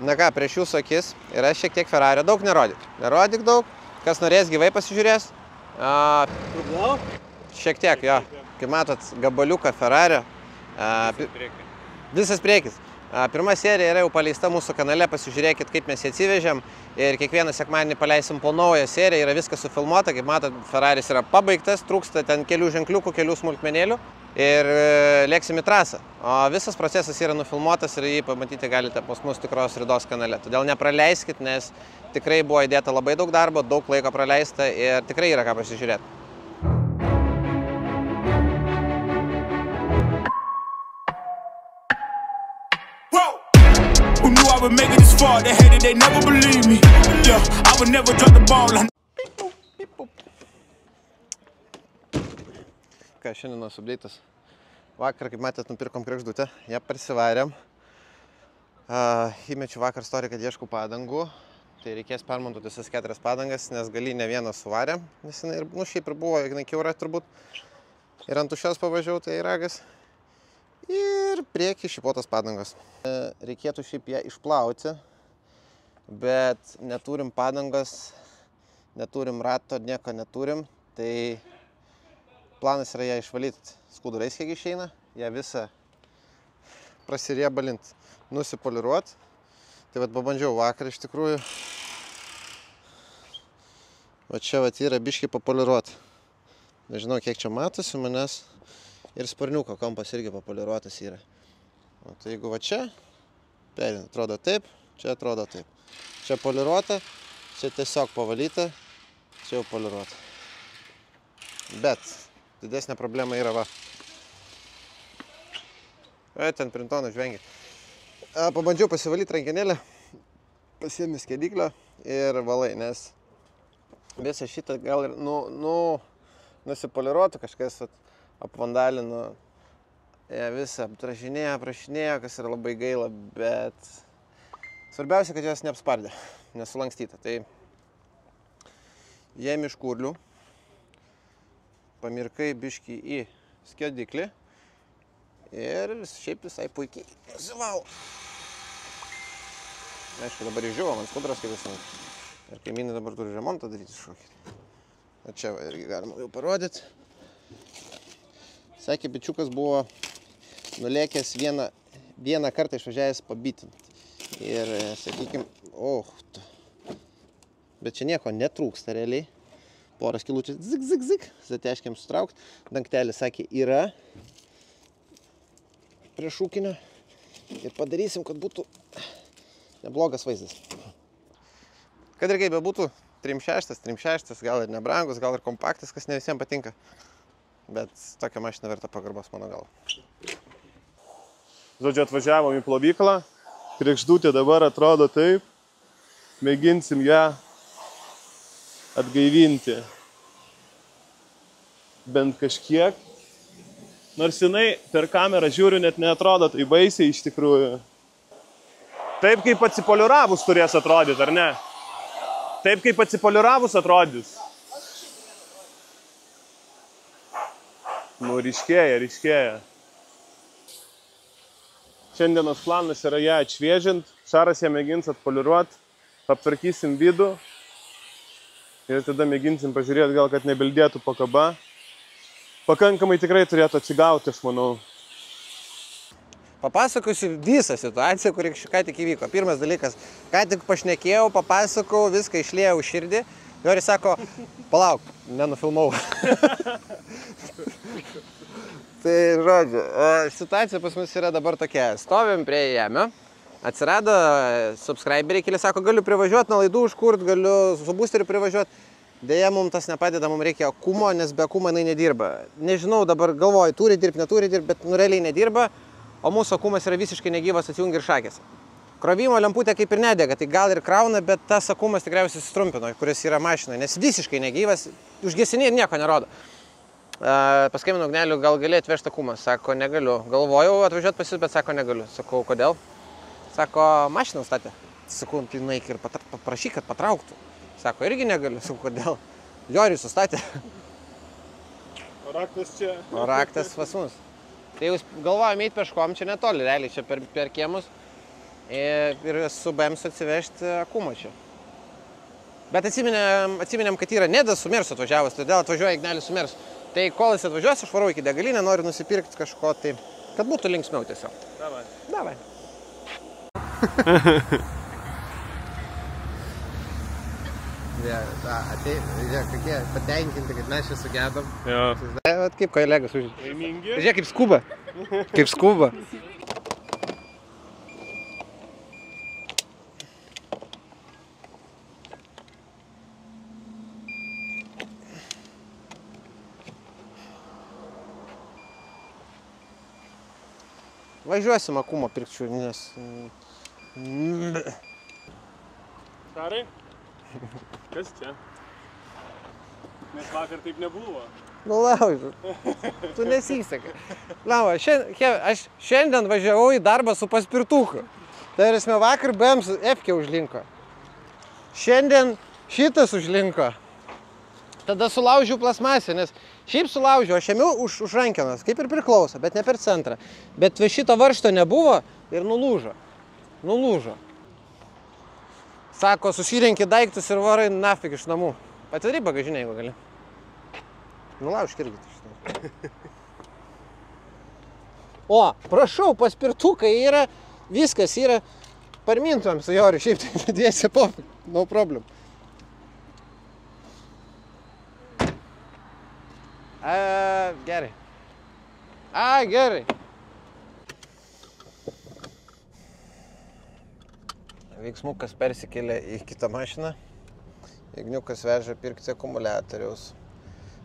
Na ką, prieš jūsų akis yra šiek tiek Ferrari, daug nerodyk. Nerodyk daug, kas norės gyvai pasižiūrės. Šiek tiek, jo. Kaip matot, gabaliuką Ferrari. Visas priekis. Pirma serija yra jau paleista mūsų kanale, pasižiūrėkit, kaip mes jį atsivežėm. Ir kiekvieną sekmadienį paleisim po naują seriją, yra viskas sufilmuota. Kaip matot, Ferraris yra pabaigtas, trūksta ten kelių ženkliukų, kelių smulkmenėlių. Ir lėksim į trasą. O visas procesas yra nufilmuotas ir jį pamatyti galite pas mus Tikros Ridos kanale. Todėl nepraleiskit, nes tikrai buvo įdėta labai daug darbo, daug laiko praleista ir tikrai yra ką pasižiūrėti. Who knew I would make it this far? They hated, they never believe me. Yeah, I would never drop the ball. Ką, šiandienos update'as. Vakar, kaip matėt, nupirkom kregždutę, ją parsivarėm. Įmečiu vakar storį, kad ieškau padangų. Tai reikės permontuoti visas 4 padangas, nes galinę vieną suvarėm. Nes jinai, šiaip ir buvo, jinai kiaura turbūt. Ir ant tušios pavažiavau, tai ragas. Ir priekį šipotos padangos. Reikėtų šiaip ją išplauti, bet neturim padangos, neturim rato, nieko neturim. Tai planas yra ją išvalyti skudurais, kiek išeina, ją visą prasiriebalint, nusipoliruot. Tai vat pabandžiau vakar iš tikrųjų. Va čia vat yra biškį papoliruot. Nežinau, kiek čia matosi manęs. Ir sparniuko kampas irgi papoliruotas yra. O tai jeigu va čia, atrodo taip, čia atrodo taip. Čia poliruota, čia tiesiog pavalyta, čia jau poliruota. Bet didesnė problema yra va. Ten printoną žvengia. Pabandžiau pasivalyti rankenėlę, pasiėmė skėdiklio ir valai, nes visą šitą gal ir nusipoliruotų kažkas apvandalino, visą aptražinėjo, aprašinėjo, kas yra labai gaila, bet svarbiausia, kad jos neapspardė, nesulankstyta. Tai jėm iš kurlių, pamirkai biškį į skėdiklį ir šiaip visai puikiai nusivalo. Aišku, dabar išžiūvo man skudras, kaip visam. Ir kaimynai dabar turi remontą daryti kažkokį. O čia irgi galima jau parodyti. Sakė, bičiukas buvo nulėkęs vieną kartą išvažiavęs pabitinti. Ir, sakykim, bet čia nieko netrūksta realiai. Porą skilučių, zik, zateškiam sutraukt. Dangtelis, sakė, yra prie šūkinio. Ir padarysim, kad būtų neblogas vaizdas. Kad ir kaip bebūtų, 3.6, gal ir nebrangus, gal ir kompaktas, kas ne visiems patinka. Bet tokia mašina verta pagarbos mano galva. Žodžiu, atvažiavom į plovyklą. Kregždutė dabar atrodo taip. Mėginsim ją atgaivinti. Bent kažkiek. Nors jinai per kamerą žiūriu net neatrodo tai baisiai iš tikrųjų. Taip kaip atsipoliravus turės atrodyti, ar ne? Taip kaip atsipoliravus atrodys. Nu, ryškėja. Šiandienos planas yra ją atšviežint, Šaras ją mėgins atpoliruot, aptvarkysim vidų ir tada mėginsim pažiūrėti gal, kad nebildėtų pakaba. Pakankamai tikrai turėtų atsigauti, aš manau. Papasakosiu visą situaciją, kuri ką tik įvyko. Pirmas dalykas, ką tik pašnekėjau, papasakau, viską išliejau širdį. Joris sako, palauk, nenufilmau. Tai žodžiu, situacija pas mus yra dabar tokia. Stovim prie jėmio, atsirado subscriberiai, keli sako, galiu privažiuoti, nuo laidų užkurt, galiu su boosteriu privažiuoti. Deja, mums tas nepadeda, mums reikia akumo, nes be akumo jinai nedirba. Nežinau, dabar galvoju, turi dirbti, neturi dirbti, bet realiai nedirba, o mūsų akumas yra visiškai negyvas, atsijungia ir šakės. Krovimo lemputė kaip ir nedega, tai gal ir krauna, bet tas akumas tikriausiai sustrumpino, kuris yra mašinoje, nes visiškai negyvas, užgesinė ir nieko nerodo. Paskambinau Ugneliui, gal gali atvežti akumą, sako, negaliu. Galvojau atvažiuoti pas jus, bet sako, negaliu. Sakau, kodėl? Sako, mašiną statė. Sakau, tai nueik ir paprašyk, kad patrauktų. Sako, irgi negaliu. Sakau, kodėl? Joris sustatė. O raktas čia? O raktas pas mus. Tai jūs galvojame eiti peškom, čia netoli, realiai, čia per kiemus. ir su BMS atsivežti Akumą čia. Bet atsiminėm, kad yra Nedas su Mersu atvažiavęs, todėl atvažiuoja Ignelis su Mersu. Tai kol jis atvažiuos, aš varau iki degalinę, noriu nusipirkti kažko, tai kad būtų linksmiau tiesiog. Davai. Davai. Žiūrėk, kokie patenkinti, kad mes čia sugedom. Jo. Vat kaip kolegas užžiūrė. Laimingi? Žiūrėk, kaip skuba. Kaip skuba. Važiuosim Akumą pirkčių, nes... Šarai? Kas čia? Nes vakar taip nebuvo. Nu, laužiu. Tu nesisekai. Lau, aš šiandien važiavau į darbą su paspirtuku. Tai esmė vakar BMS F-kė užlinko. Šiandien šitas užlinko. Tada sulaužiu plasmasę, nes šiaip sulaužiu, aš ėmiau už rankenos, kaip ir priklauso, bet ne per centrą. Bet šito varžto nebuvo ir nulūžo. Nulūžo. Sako, susirenki daiktus ir varai nafig iš namų. Atvirai bagažinę, jeigu gali. Nulaužk irgi. O, prašau, paspirtukai yra, viskas yra. Parmintumėm su Joriu, šiaip tai dviesi pofik, no problem. Gerai. Gerai. Veiksmukas persikėlė į kitą mašiną. Igniukas veža pirkti akumuliatoriaus.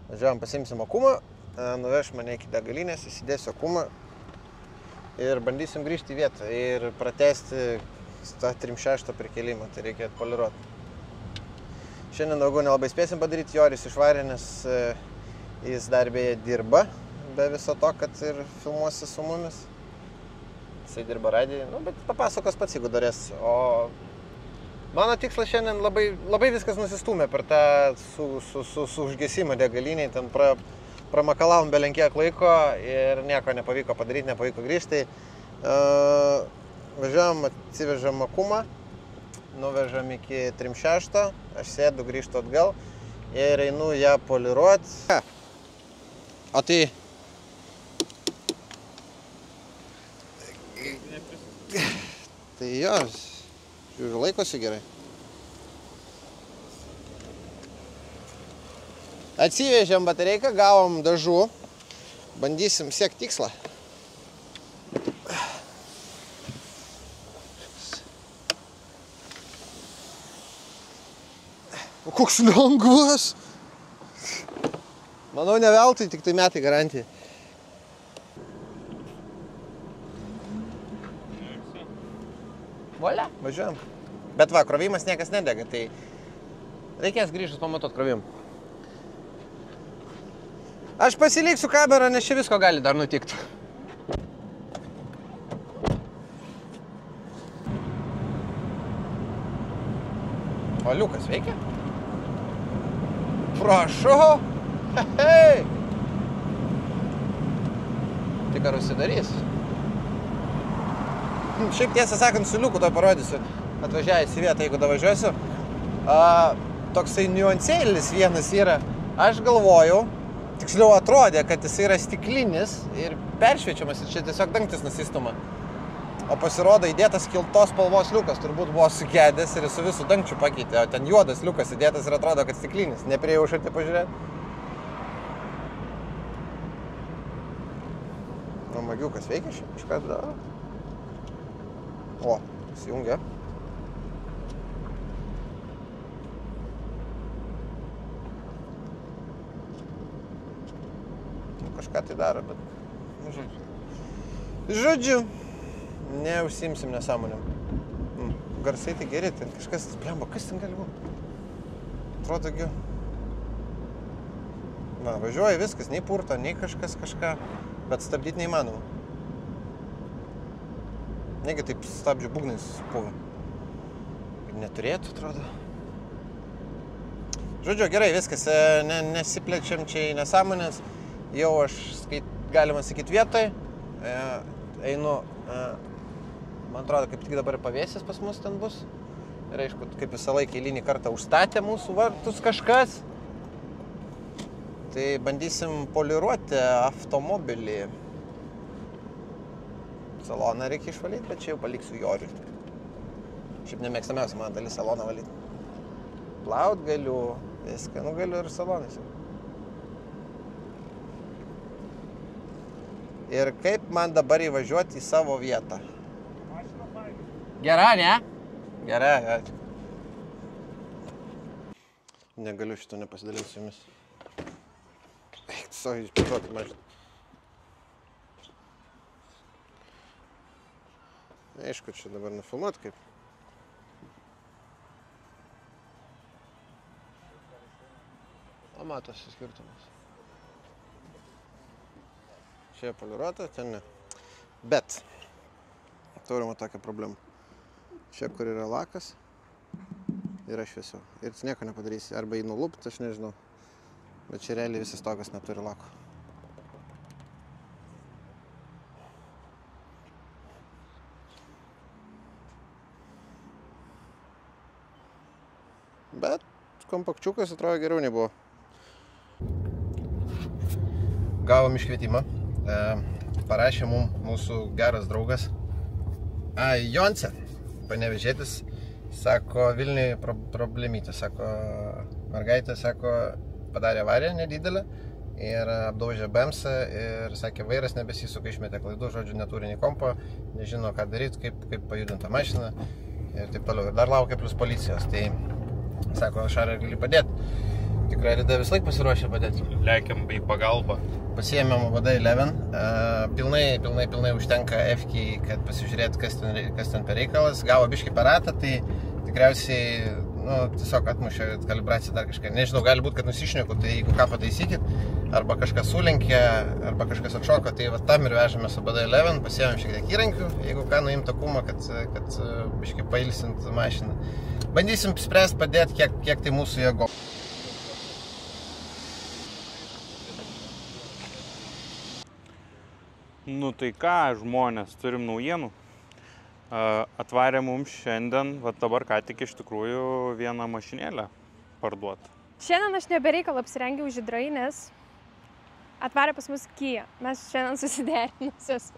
Važiuojam, pasimsim Akumą, nuveš mane iki degalinės, įsidėsiu Akumą ir bandysim grįžti į vietą ir pratęsti tą 3.6 prikėlimą, tai reikia atpoliruoti. Šiandien daugiau nelabai spėsim padaryti, Joris išvarė, nes jis dar beje dirba, be viso to, kad ir filmuosi su mumis. Jisai dirba radijoje, bet papasakos pats, jeigu darės. O mano tikslas šiandien labai viskas nusistūmė per tą su užgesimą degaliniai, ten pramakalavom belenkiek laiko ir nieko nepavyko padaryti, nepavyko grįžti. Važiuojam, atsivežam Akumą, nuvežam iki 3.6, aš sėdu, grįžtu atgal ir einu ją poliruoti. O tai... Tai jo, žiūriu, laikosi gerai. Atsivežėm batareiką, gavom dažų, bandysim siekti tikslą. O koks lengvas! Manau, ne veltui, tik tai metai garantija. Volia, važiuojam. Bet va, krovimas niekas nedega, tai reikės grįžus pamatuot krovimą. Aš pasiliksiu kamerą, nes čia visko gali dar nutikti. O liukas veikia? Prašau! Hei! Tik ar užsidarys? Šiaip tiesą sakant, su liuku to parodysiu, atvažiavęs į vietą, jeigu davažiuosiu. Toksai niuansėlis vienas yra. Aš galvojau, tiksliau atrodė, kad jis yra stiklinis ir peršviečiamas ir čia tiesiog dangtis nusistuma. O pasirodo įdėtas kiltos spalvos liukas, turbūt buvo sugedęs ir su visų dangčių pakeitė, o ten juodas liukas įdėtas ir atrodo, kad stiklinis. Nepriejau šartį pažiūrėti. O magiukas veikia šiaip, kažką daro. O, įsijungia. Kažką tai daro, bet... Žodžiu, neužsiimsim nesąmonėm. Garsai tai geri, ten kažkas, blemba, kas ten gali būti? Atrodo, na, važiuoja viskas, nei purto, nei kažkas kažką, bet stabdyti neįmanoma. Negi taip stabdžių būgnais pūva. Ir neturėtų, atrodo. Žodžiu, gerai, viskas, nesiplečiam čia į nesąmonės. Jau aš, galima sakyti, vietoj. Einu Man atrodo, kaip tik dabar pavėsis pas mus ten bus. Ir aišku, kaip visą laiką eilinį kartą užstatė mūsų vartus kažkas. Tai bandysim poliruoti automobilį. Saloną reikia išvalyti, bet čia jau paliksiu Joriui. Šiaip nemėgstamiausia man dalis saloną valyti. Plaut galiu, viską, nu galiu ir salonais. Ir kaip man dabar įvažiuoti į savo vietą? Gera, ne? Gera, ačiū. Negaliu šito nepasidalinti su jumis. Eik, tiesiog išpirkuoti mašiną. Aišku, čia dabar nufilmuot kaip. O matosi skirtumas. Čia poliruota, ten ne. Bet turime tokią problemą. Čia, kur yra lakas, yra šviesiau. Ir tu nieko nepadarysi. Arba jį nulupt, aš nežinau. Bet čia realiai visas stogas neturi lako. Bet kompakčiukas atrodo geriau nebuvo. Gavom iškvietimą. Parašė mūsų geras draugas Jonce, Panevėžėtis, sako, Vilniuje problemytė, sako, mergaitė, sako, padarė avariją nedidelę ir apdaužė BMSą ir sakė, vairas nebesisuka, išmetė klaidų, žodžiu, neturi nei kompo, nežino, ką daryti, kaip pajudinti mašiną ir taip toliau. Ir dar laukia plus policijos, tai sako, Šarai, gali padėti. Tikrai Rida vis laik pasiruošė padėti. Lekiam į pagalbą. Pasiėmėm VD 11, pilnai užtenka F-kį, kad pasižiūrėt, kas ten per reikalas. Gavo biškį per ratą, tai tikriausiai, tiesiog atmušė kalibraciją dar kažką. Nežinau, gali būti, kad nusišneku, tai jeigu ką pataisykit, arba kažkas sulenkė, arba kažkas atšoko, tai va tam ir vežame su VD 11, pasiėmėm šiek tiek įrankių, jeigu ką nuimt takumą, kad biškį pailsint mašiną. Bandysim spręst, padėti, kiek tai mūsų jėgo. Nu tai ką, žmonės, turim naujienų. Atvarė mums šiandien, va dabar ką tik iš tikrųjų vieną mašinėlę parduot. Šiandien aš nebereikalą apsirengiau žydrai, nes atvarė pas mus Kia. Mes šiandien susiderinusios.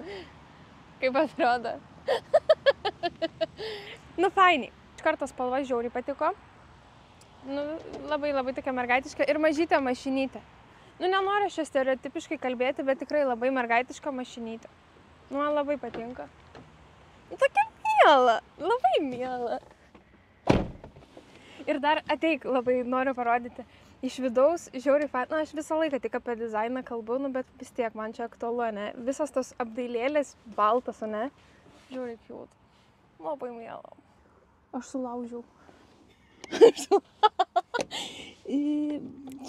Kaip atrodo. Fainiai. Iš karto spalva žiauriai patiko. Labai tokia mergaitiška ir mažytė mašinytė. Nenoriu šią stereotipiškai kalbėti, bet tikrai labai mergaitiška mašinytė. Man labai patinka. Tokia miela, labai miela. Ir dar ateik, labai noriu parodyti. Iš vidaus žiauriai fain. Aš visą laiką tik apie dizainą kalbu, bet vis tiek man čia aktualu, ne? Visas tos apdailėlės baltas, ne? Žiauriai cute. Labai miela. Aš sulaužiau.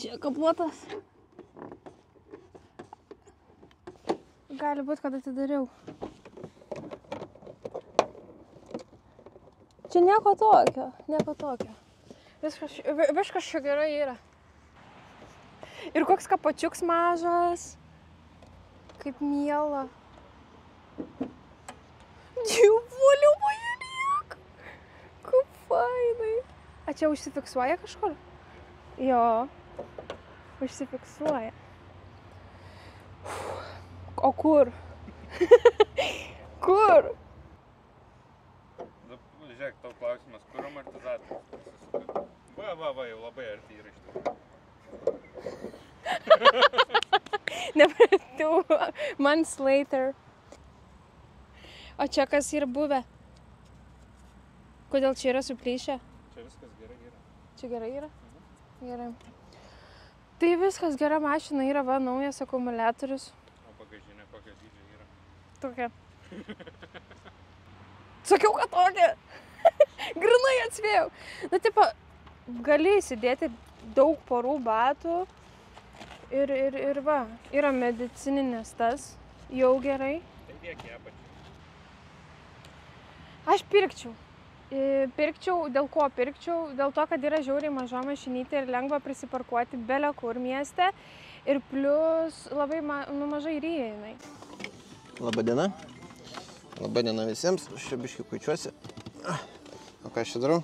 Čia kapluotas. Gali būti, kad atidariau. Čia nieko tokio. Viskas čia gerai yra. Ir koks kapačiuks mažas. Kaip miela. Dievuliu, mažyliek. Kaip fainai. A čia užsifiksuoja kažkur? Jo. Užsifiksuoja. O kur? Kur? Žiūrėk, tau klausimas, kur amortizatorius? Va, jau labai arti yra iš tikrųjų. Nepratau, months later. O čia kas yra buvę? Kodėl čia yra suplyšę? Čia viskas gerai yra. Čia gerai yra? Gerai. Tai viskas gera mašina yra, va, naujas akumuliatorius. O bagažinė kokio dydžio yra? Tokia. Sakiau, kad tokia. Grinai atsvėjau. Tipo, gali įsidėti daug porų batų ir va, yra medicininės tas, jau gerai. Tai kiek ją pačiu? Aš pirkčiau. Dėl ko pirkčiau? Dėl to, kad yra žiauriai maža mašinytė ir lengva prisiparkuoti bele kur mieste. Ir plus labai mažai ryja jinai. Labadiena. Labai diena visiems, aš čia biškį kuičiuosi. O ką aš čia darau?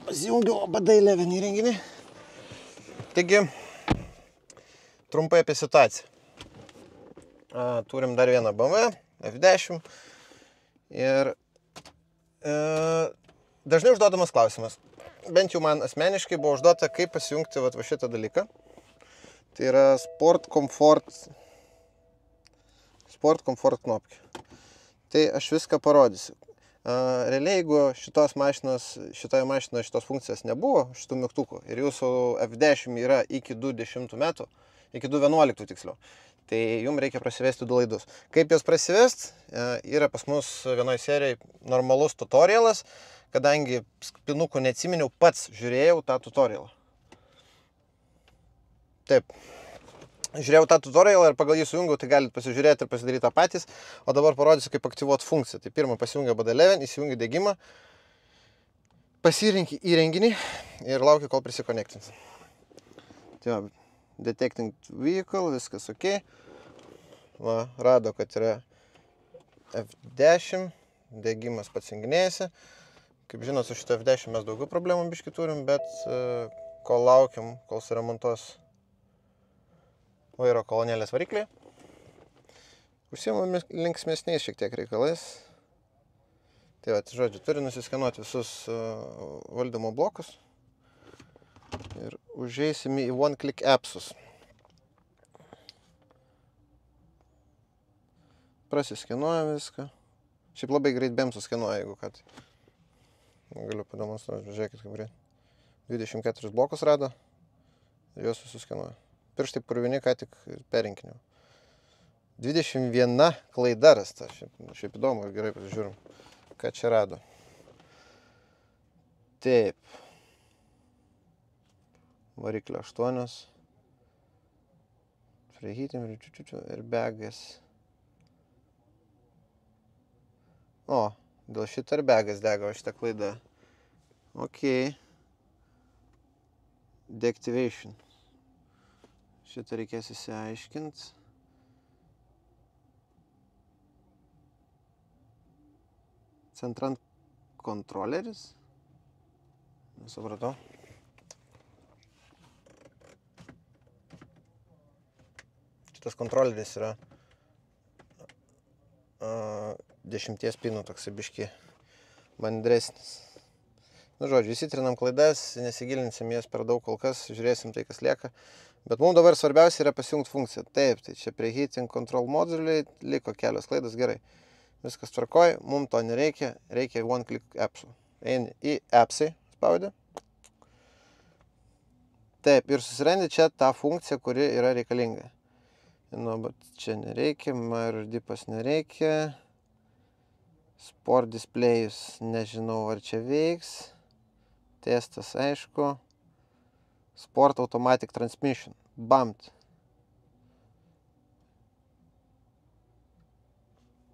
Pasijungiu OBD 11 įrenginį. Taigi, trumpai apie situaciją. Turim dar vieną BMW F10 ir dažnai užduodamas klausimas. Bent jau man asmeniškai buvo užduota, kaip pasijungti va šitą dalyką. Tai yra Sport Comfort knopkė. Tai aš viską parodysiu. Realiai, jeigu šitoje mašinoje šitos funkcijos nebuvo, šitų mygtukų, ir jūsų F10 yra iki 2010 metų, iki 2011 tiksliau, tai jums reikia prasivesti 2 laidus. Kaip jos prasivest, yra pas mus vienoje serijoje normalus tutorialas, kadangi spinukų neatsiminiau, pats žiūrėjau tą tutorialą. Taip. Žiūrėjau tą tutorialą ir pagal jį sujungiau, tai galite pasižiūrėti ir pasidaryti tą patys. O dabar parodysiu, kaip aktyvuoti funkciją. Tai pirmą pasijungia BD11, įsijungi degimą, pasirinki įrenginį ir lauki, kol prisikonektins. Tai detecting vehicle, viskas ok. Va, rado, kad yra F10, degimas pats junginėjasi. Kaip žinot, su šito F10 mes daugiau problemų biškį turim, bet kol laukiam, kol suremontuos vairo kolonėlės varikliai. Užsiimame linksmesniais šiek tiek reikalais. Tai va, žodžiu, turi nusiskenuoti visus valdymo blokus. Ir užeisim į one-click appsus. Prasiskenuoja viską. Šiaip labai greit BEM suskenuoja, jeigu kad. Galiu pademonstruoti, žiūrėkit, kaip greit. 24 blokus rado ir juos suskenuoja. Pirštai purvini, ką tik perinkinėjau. 21 klaida rasta. Šiaip įdomu ir gerai pasižiūrim, ką čia rado. Taip. Variklio 8. Preheating ir begas. O, dėl šitą ir begas dega, o šitą klaidą. Ok. Deactivation. Šitą reikės įsiaiškinti. Centrant kontroleris. Nesupratau. Šitas kontroleris yra 10 pinų, toks biški mandresnis. Nu, žodžiu, įsitrinam klaidas, nesigilinsim jas per daug kol kas, žiūrėsim tai, kas lieka. Bet mums dabar svarbiausia yra pasijungti funkciją. Taip, tai čia preheating control moduliai, liko kelios klaidos, gerai. Viskas tvarkoj, mums to nereikia, reikia one-click appsų. Eini į appsai, spaudė. Taip, ir susirandi čia tą funkciją, kuri yra reikalinga. Nu, bet čia nereikia, mardipas nereikia. Sport displejus, nežinau, ar čia veiks. Testas, aišku. Sport Automatic Transmission. BAMT.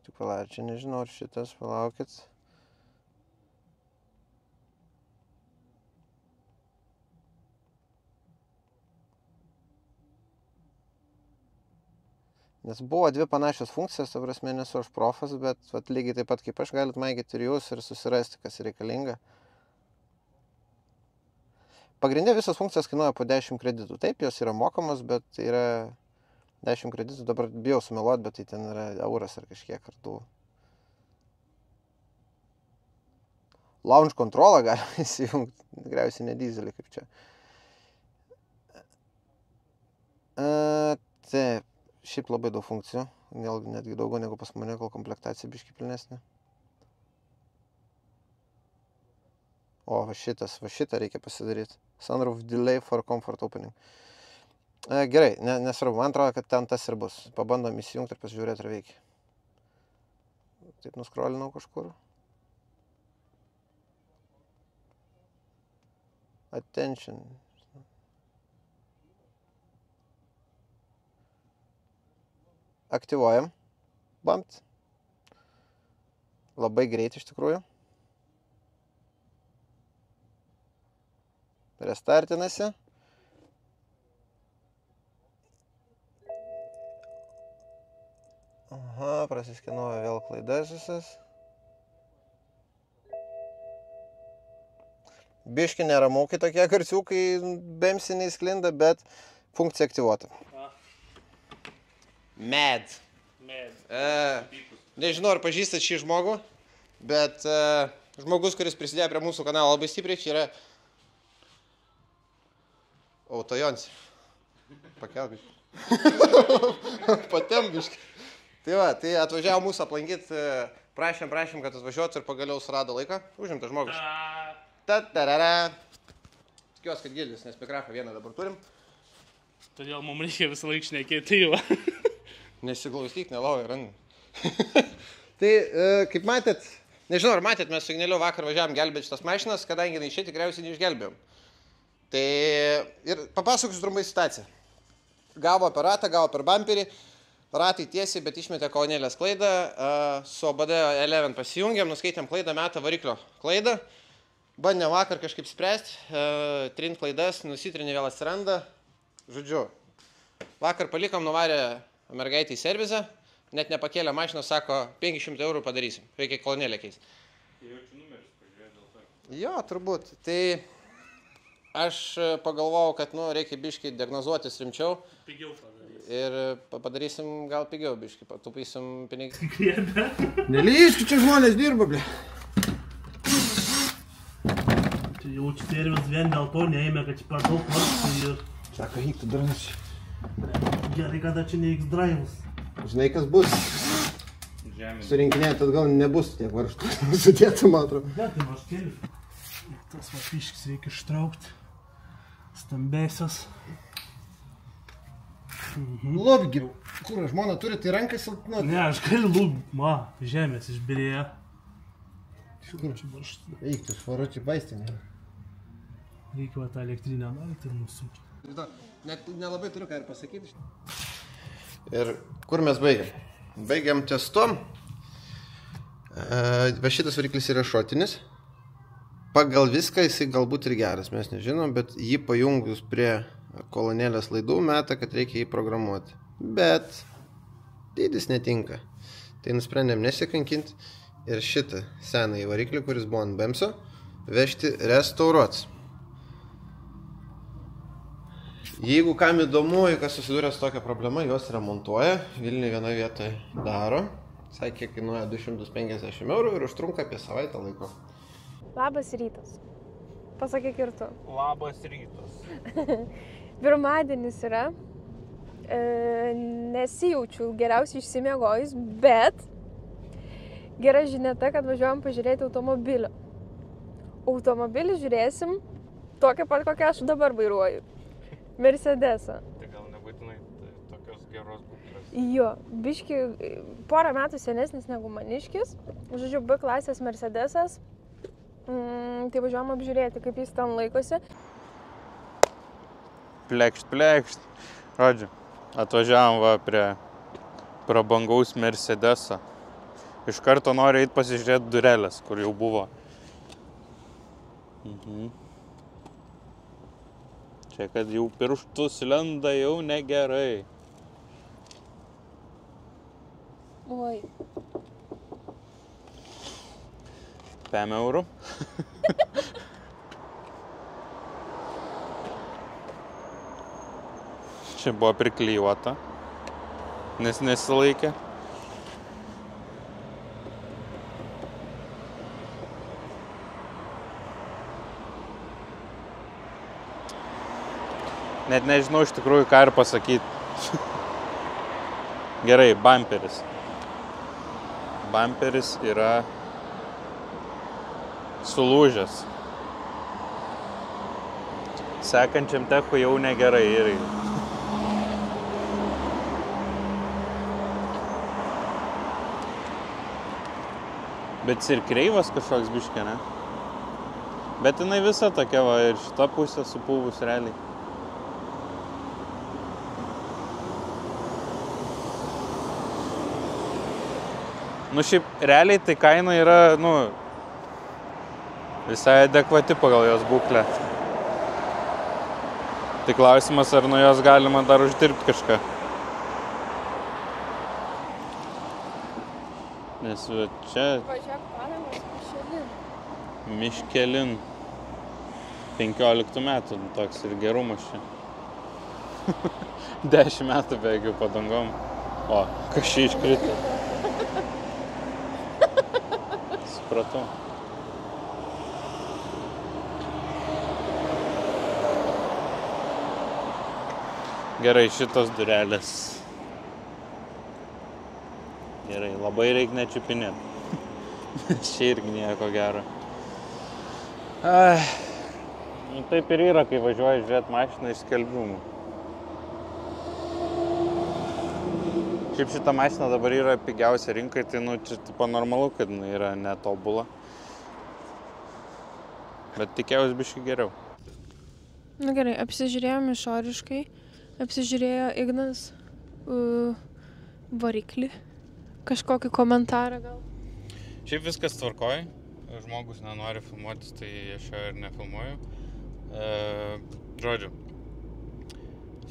Tik palauk, čia nežinau, ar šitas, palaukit. Nes buvo 2 panašios funkcijos, ta prasme, nesu aš profas, bet lygiai taip pat kaip aš galit maigyti ir jūs ir susirasti, kas reikalinga. Pagrindė visos funkcijos kainuoja po 10 kreditų. Taip, jos yra mokamos, bet tai yra 10 kreditų. Dabar bijau sumeluoti, bet tai ten yra euras ar kažkiek kartų. Launch kontrolą galima įsijungti. Tikriausiai ne dizelį kaip čia. Taip, šiaip labai daug funkcijų. Netgi daugiau negu pas mane, kol komplektacija biški pilnesnė. O, va šitą reikia pasidaryti. Sunroof delay for comfort opening. Gerai, nesvarbu, man atrodo, kad ten tas ir bus. Pabandom įsijungti ir pasižiūrėti, ar veikia. Taip nuskrolinau kažkur. Attention. Aktyvuojam. BAMT. Labai greit iš tikrųjų. Restartinasi. Aha. prasiskenuoju vėl klaidas visas. Biški neramukai tokie garsiukai bemsiniai sklinda, bet funkcija aktyvuota. Med. Nežinau, ar pažįstat šį žmogų, bet žmogus, kuris prisidėjo prie mūsų kanalo labai stipriai, čia yra Autojons. Pakelk biški. Patem biški. Tai va, tai atvažiavo mūsų aplankyti, prašėm, kad atvažiuotų ir pagaliau surado laiką. Užimtas žmogus. Ta-tarara. Tikiuosi, kad girdis, nes mikrofą vieną dabar turim. Todėl mums reikia visą laiką šnekėti, tai va. Nesiklausyk, nelauja randai. Tai, kaip matėt, nežinau, ar matėt, mes su Igneliu vakar važiavom gelbėti šitas mašinas, kadangi iš čia tikriausiai neišgelbėjom. Tai ir papasakosiu trumpai situaciją. Gavo per ratą, gavo per bumperį, ratai tiesiai, bet išmetė kolonėlės klaidą, su OBD 11 pasijungėm, nuskaitėm klaidą, metą variklio klaidą, bandėm vakar kažkaip spręsti, trint klaidas, nusitrinė vėl atsiranda, žodžiu. Vakar palikom, nuvarė mergaitį į servizą, net nepakėlė mašiną, sako, 500 eurų padarysim, reikia kolonėlę keisti. Jaučiu numeris, pažiūrėjau dėl to. Jo, turbūt. Tai aš pagalvojau, kad reikia biškį diagnozuotis rimčiau. Pigiau padarys. Ir padarysim gal pigiau biškį, patupysim pinigį. Griebė. Nelyskit, čia žmonės dirba, ble. Čia jaučiu servis vien dėl to neėmė, kad čia per daug varstų ir... Sako, eik, tu darnas. Gerai, kada čia ne X-Drive'us. Žinai, kas bus? Surinkinėt atgal nebus tiek varštų. Sudėtų, man atrodo. Ne, tai vaškėlių. Tas vapiškis reikia ištraukti. Stambesios. Lobgi, kur žmona turi, tai rankai silpnuoti. Ne, aš galiu lūpti. Ma, žemės išbirėjo. Eik, tu švaručiai baistinė. Reikia tą elektrinę nueiti ir nusukti. Net nelabai turiu ką ir pasakyti. Ir kur mes baigiam? Baigiam ties tom. Va šitas variklis yra šotinis. Pagal viską jisai galbūt ir geras, mes nežinom, bet jį pajungus prie kolonėlės laidų meta, kad reikia jį programuoti. Bet dydis netinka. Tai nusprendėm nesikankinti ir šitą senąjį variklį, kuris buvo ant BEMSo, vežti restauruots. Jeigu kam įdomu, kas susidūrė su tokia problema, juos remontuoja. Vilniuje vienoje vietoje daro. Sakė, kainuoja 250 eurų ir užtrunka apie savaitę laiko. Labas rytas. Pasakyk ir tu. Labas rytas. Pirmadienis yra. Nesijaučiu geriausiai išsimiegojus, bet gera žinia ta, kad važiuojam pažiūrėti automobilio. Automobilį žiūrėsim tokią pat, kokią aš dabar vairuoju. Mercedesą. Tai gal nebūtinai tokios geros būklės. Jo, biški porą metų senesnis negu maniškis. Žodžiu, B klasės Mercedesas. Tai važiuojam apžiūrėti, kaip jis ten laikosi. Plekšt. Rodžiu, atvažiavam va prie prabangaus Mercedeso. Iš karto noriu eiti pasižiūrėti durelės, kur jau buvo. Čia, kad jau pirštus lenda jau negerai. Oi. 5 eurų. Čia buvo priklijuota, nes nesilaikė. Net nežinau iš tikrųjų, ką ir pasakyti. Gerai, bumperis. Bumperis yra sulūžęs. Sekančiam techui jau negerai irgi. Bet ir kreivas kažkoks biškė, ne? Bet jinai visa tokia va ir šita pusė supuvus realiai. Nu šiaip realiai tai kaina yra, visai adekvati pagal jos būklę. Tai klausimas, ar nuo jos galima dar uždirbti kažką. Nes čia Važiuok Panamos Miškelin 15 metų toks ir gerumas čia. 10 metų bėgiu padangom. O, kažkai iškrito. Supratau. Gerai, šitos durelės. Gerai, labai reikia nečiupinėti. Čia irgi nieko gero. Nu, taip ir yra, kai važiuoji žiūrėti mašiną iš skelbimų. Šiaip šita mašina dabar yra pigiausia rinkai, tai nu, čia tipo normalu, kad jinai yra netobula. Bet tikėjausi biškai geriau. Na gerai, apsižiūrėjom išoriškai. Apsižiūrėjo Ignas variklį. Kažkokį komentarą gal. Šiaip viskas tvarkoj. Žmogus nenori filmuotis, tai aš jo ir nefilmuoju. Žodžiu,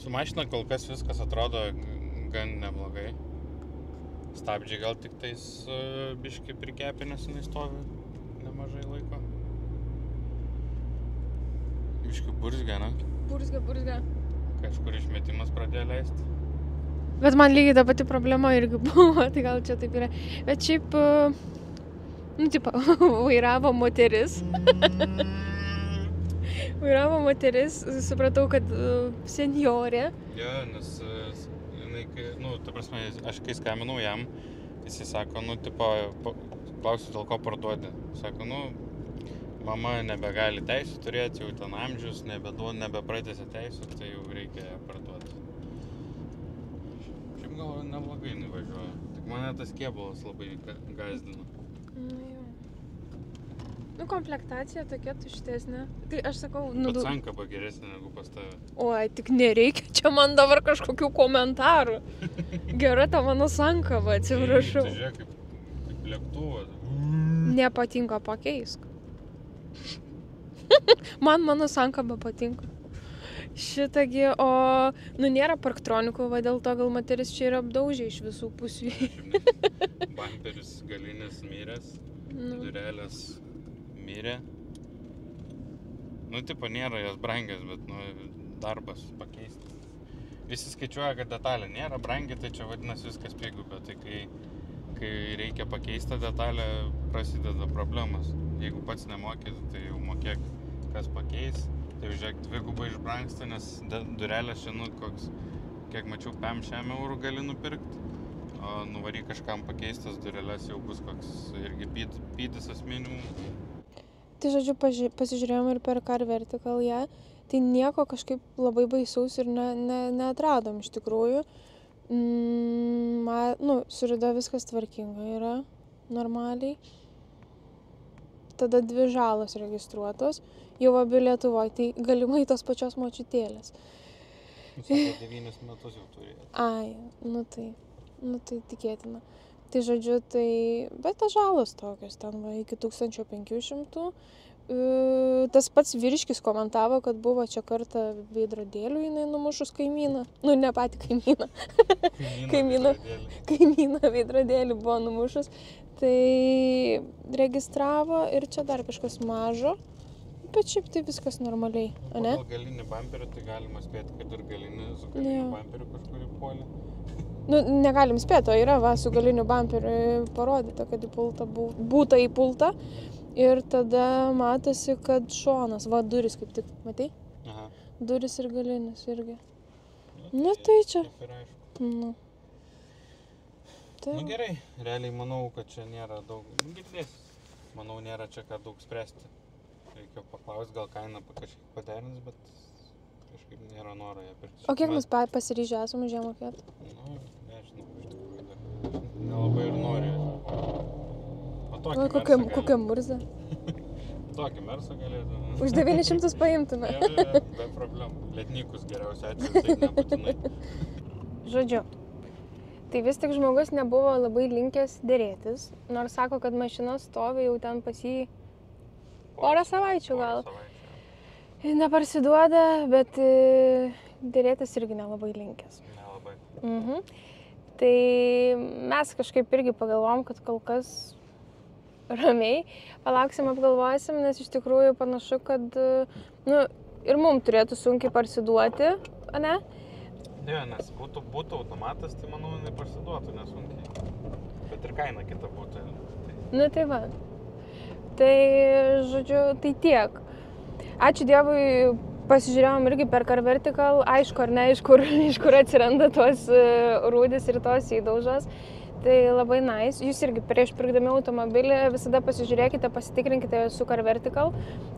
su mašina kol kas viskas atrodo gan neblogai. Stabdžiai gal tik tais biškai prikepė, nes jinai stovi nemažai laiko. Biškai burzgia, na? Burzgia. Kažkur išmetimas pradėjo leisti. Bet man lygiai ta pati problema irgi buvo, tai gal čia taip yra. Bet šiaip, nu, tipo, vairavo moteris. Vairavo moteris, supratau, kad senjorė. Jo, nes, jinai, nu, ta prasme, aš kai skambinau jam, jisai sako, nu, tipo, klausiu, dėl ko parduodi. Sako, nu, mama nebegali teisų turėti, jau ten amžius, nebepratėsi teisų, tai jau reikia parduoti. Šiaip gal neblogai nuvažiuoja, tik mane tas kėbulas labai gazdina. Nu, komplektacija tokia tuštesnė. Tai aš sakau, nu... Bet sankaba geresnė negu pas tave. Oi, tik nereikia čia man dabar kažkokių komentarų. Gera ta mano sankaba, atsiprašau. Tai žiūrėk, kaip lėktuvas. Nepatinka, pakeisk. Man mano sankaba patinka. Šitagi, o... Nu, nėra parktronikų, va dėl to gal moteris čia yra apdaužė iš visų pusių. Bamperis galinis miręs, durelės mirė. Nu, tipo, nėra jos brangios, bet, nu, darbas pakeisti. Visi skaičiuoja, kad detalė nėra brangi, tai čia vadinasi viskas pigu, bet tai kai reikia pakeisti detalę, prasideda problemas. Jeigu pats nemokėt, tai jau mokėk, kas pakeis. Tai žiūrėk, dvigubai išbrangsta, nes durelės čia, nu, koks, kiek mačiau, 5 eurų gali nupirkti. O nuvaryk kažkam pakeistas durelės jau bus koks irgi pydisas minimum. Tai žodžiu, pasižiūrėjom ir per Car Vertical ją, tai nieko kažkaip labai baisaus ir neatradom iš tikrųjų. Nu, surida viskas tvarkinga yra, normaliai. Tada 2 žalos registruotos, jau abi Lietuvoje, tai galimai tos pačios močiutėlės. Sako, 9 metus jau turėjo. Ai, nu tai tikėtina. Tai žodžiu, bet tas žalos tokios, ten va, iki 1500. Tas pats vyriškis komentavo, kad buvo čia kartą veidrodėlių jinai numušus kaimyną. Nu, ne patį kaimyną. Kaimyną veidrodėlį buvo numušus. Tai registravo ir čia dar kažkas mažo. Bet šiaip tai viskas normaliai, ne? Pagal galinį bamperį, tai galima spėti, kad ir galinį su galiniu bamperiu kažkurį puolį. Nu, negalim spėti, o yra va, su galiniu bamperiu parodyta, kad būta įpulta. Ir tada matosi, kad šonas, va, duris kaip tik, matai? Aha. Duris ir galinis irgi. Nu, tai čia. Taip ir aišku. Nu. Tai... Nu, gerai, realiai manau, kad čia nėra daug, girdės. Manau, nėra čia ką daug spręsti. Reikia paklausti, gal kainą kažkiek paderins, bet kažkaip nėra noro ją pirkti. O kiek mes pasiryžę esam už ją mokėti? Nu, nežinau, iš tikrųjų dar nelabai ir nori. O tokį kokią murzę? Tokį mersą galėtų. Už 900 paimtume. Be problemų. Lednikus geriausia atveju, tai nebūtinai. Žodžiu, tai vis tik žmogus nebuvo labai linkęs dėrėtis, nors sako, kad mašina stovi jau ten pas jį porą savaičių gal. Neparsiduoda, bet dėrėtis irgi nelabai linkęs. Nelabai. Tai mes kažkaip irgi pagalvom, kad kol kas ramiai palauksim, apgalvosim, nes iš tikrųjų panašu, kad ir mums turėtų sunkiai parsiduoti, ne? Jo, nes būtų automatas, tai manau, neparsiduotų nesunkiai. Bet ir kaina kita būtų. Tai va. Tai, žodžiu, tai tiek. Ačiū Dievui, pasižiūrėjom irgi per Car Vertical, aišku ar ne, iš kur atsiranda tos rūdis ir tos įdaužos. Tai labai nice. Jūs irgi prieš pirkdami automobilį visada pasižiūrėkite, pasitikrinkite su Car Vertical.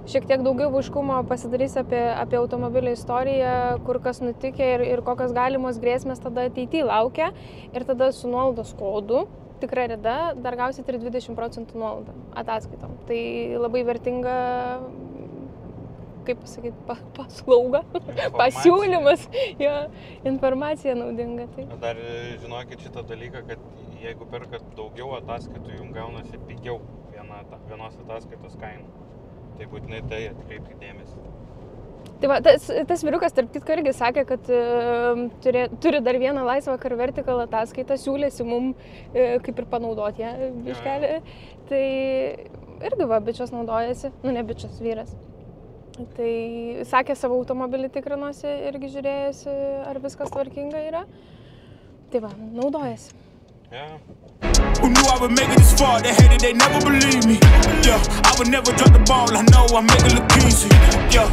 Šiek tiek daugiau aiškumo pasidarys apie automobilio istoriją, kur kas nutikė ir kokios galimos grėsmės tada ateityje laukia. Ir tada su nuolaidos kodu, tikra rida, dar gausit ir 20% nuolaidą ataskaitom. Tai labai vertinga, kaip pasakyti, paslauga, pasiūlymas, jo, informacija naudinga. Tai. Dar žinokit šitą dalyką, kad jeigu perkat daugiau ataskaitų, jums gaunasi pigiau vienos ataskaitos kaina. Tai būtinai tai atkreipkite dėmesį. Tai va, tas vyrukas, tarp kitko, irgi sakė, kad turi dar vieną laisvą Car Vertical ataskaitą, siūlėsi mum kaip ir panaudoti ją biškelį. Tai irgi va, bičias naudojasi, ne bičias, vyras. Tai sakė, savo automobilį tikrinosi irgi žiūrėjosi, ar viskas tvarkinga yra. Tai va, naudojasi. Yeah. Who knew I would make it this far? They hated, they never believe me. Yeah, I would never drop the ball. I know I make it look easy. Yeah.